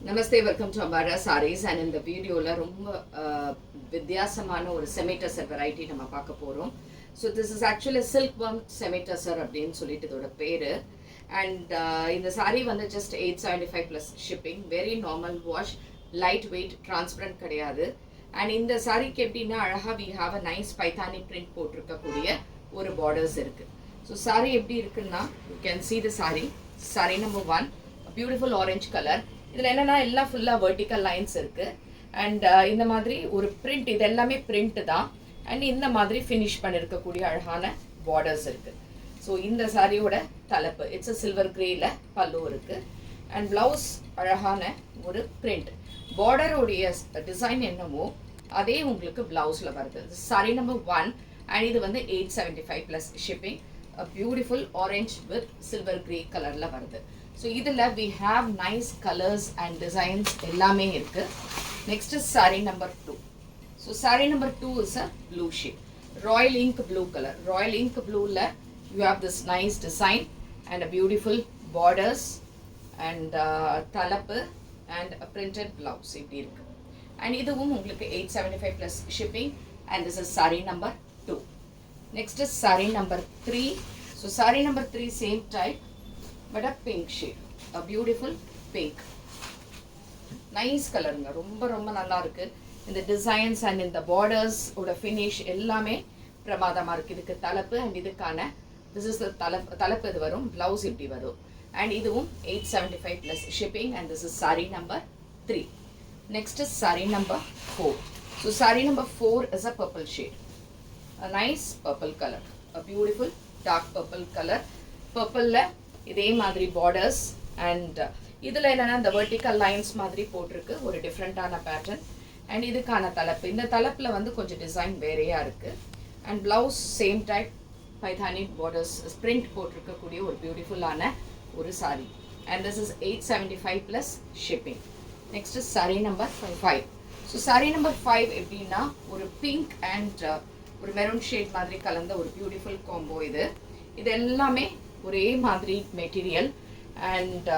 Namaste, welcome to Ambara sarees. And இந்த வீடியோவில் ரொம்ப வித்தியாசமான ஒரு செமிடசர் வெரைட்டி நம்ம பார்க்க போகிறோம். So this is actually silk பம் செமிடசர் அப்படின்னு சொல்லிட்டு இதோட பேர். அண்ட் இந்த சாரீ வந்து just 875 plus shipping, very normal wash, light weight, transparent கிடையாது. அண்ட் இந்த சாரீக்கு எப்படின்னா அழகாக we have a nice Paithani print போட்டிருக்கக்கூடிய ஒரு பார்டர்ஸ் இருக்குது. ஸோ சாரீ எப்படி இருக்குன்னா you can see the sari number 1, beautiful orange colour. இதில் என்னென்னா எல்லாம் ஃபுல்லாக வெர்டிக்கல் லைன்ஸ் இருக்குது. அண்ட் இந்த மாதிரி ஒரு பிரிண்ட், இது எல்லாமே பிரிண்ட் தான். அண்ட் இந்த மாதிரி ஃபினிஷ் பண்ணியிருக்கக்கூடிய அழகான பார்டர்ஸ் இருக்குது. ஸோ இந்த சாரியோட தலைப்பு இட்ஸ் அ சில்வர் கிரேயில் பல்லு இருக்குது. அண்ட் ப்ளவுஸ் அழகான ஒரு பிரிண்ட், பார்டருடைய டிசைன் என்னமோ அதே உங்களுக்கு ப்ளவுஸில் வருது. சாரி நம்பர் 1 அண்ட் இது வந்து 875 plus shipping. Beautiful orange with silver grey கலரில் வருது. ஸோ இதில் we have nice colours and designs எல்லாமே இருக்குது. Next is sari number 2. So sari number 2 is a blue shade, royal ink blue colour. Royal ink ப்ளூவில் you have this nice design and a beautiful borders and தலைப்பு and a printed blouse இப்படி இருக்குது. And இதுவும் உங்களுக்கு 875 plus shipping. And this is sari number 2. Next is sari number 3. So sari number 3 same type but a pink shade, a beautiful pink, nice கலருங்க. ரொம்ப ரொம்ப நல்லா இருக்கு. இந்த டிசைன்ஸ் அண்ட் இந்த பார்டர்ஸ் ஓட ஃபினிஷ் எல்லாமே பிரமாதமாக இருக்குது. இதுக்கு தலைப்பு அண்ட் இதுக்கான திஸ் இஸ் தலைப்பு இது வரும், ப்ளவுஸ் இப்படி வரும். அண்ட் இதுவும் 875 plus shipping. And this is sari number 3. Next is sari number 4. So sari number 4 is a purple shade, a nice purple color, a beautiful dark purple color. பர்பிளில் இதே மாதிரி பார்டர்ஸ் அண்ட் இதில் என்னென்னா இந்த வெர்டிக்கல் லைன்ஸ் மாதிரி போட்டிருக்கு, ஒரு டிஃப்ரெண்ட்டான பேட்டர்ன். அண்ட் இதுக்கான தலைப்பு, இந்த தலைப்பில் வந்து கொஞ்சம் டிசைன் வேறையாக இருக்குது. And blouse same type Paithani borders print போட்டிருக்கக்கூடிய ஒரு பியூட்டிஃபுல்லான ஒரு sari. And this is 875 plus shipping. Next is sari number 5. So sari number 5 எப்படின்னா ஒரு பிங்க் அண்ட் ஒரு மெரூன் ஷேட் மாதிரி கலந்த ஒரு பியூட்டிஃபுல் காம்போ. இது எல்லாமே ஒரே மாதிரி material and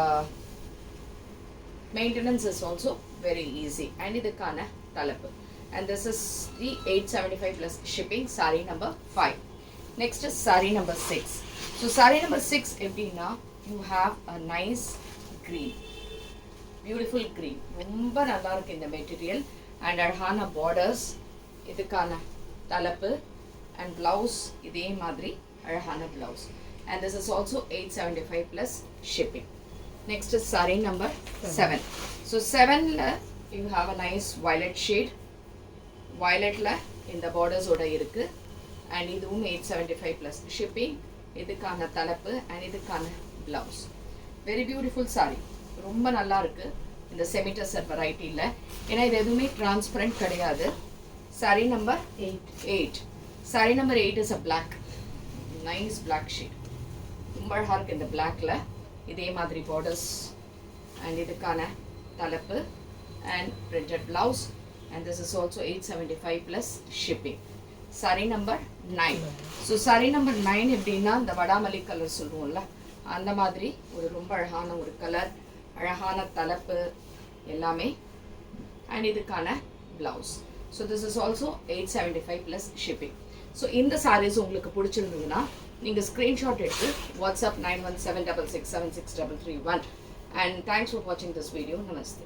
maintenance is also very easy. And இதுக்கான தலைப்பு and this is the 875 plus shipping, sari number 5. Next is sari number 6. So sari number 6 எப்படின்னா you have a nice green, beautiful green, ரொம்ப நல்லா இருக்கு இந்த மெட்டீரியல். அண்ட் அழகான பார்டர்ஸ், இதுக்கான தலைப்பு அண்ட் ப்ளவுஸ் இதே மாதிரி அழகான blouse. And this is also 875 plus shipping. Next is saree number 7. So 7 la you have a nice violet shade. Violet la in the borders oda irukku. And idhum 875 plus shipping. Idukana thalappu and idukana blouse. Very beautiful saree. Romba nalla irukku இந்த செமிடசர் வெரைட்டியில். ஏன்னா இது எதுவுமே transparent கிடையாது. saree number 8. saree number 8 is a black, nice black shade. ரொம்ப அழகாக இருக்குது இந்த பிளாக்ல. இதே மாதிரி பார்டர்ஸ் அண்ட் இதுக்கான தலைப்பு and printed blouse. And this is also 875 plus shipping. Sorry number 9. So sari number 9 எப்படின்னா இந்த வடாமல்லி கலர் சொல்லுவோம்ல அந்த மாதிரி ஒரு ரொம்ப அழகான ஒரு கலர், அழகான தலைப்பு எல்லாமே. அண்ட் இதுக்கான blouse. So this is also 875 plus shipping. So இந்த சாரீஸ் உங்களுக்கு பிடிச்சிருந்ததுன்னா நீங்கள் ஸ்க்ரீன்ஷாட் எடுத்து WhatsApp 9176676331. And thanks for watching this video. Namaste.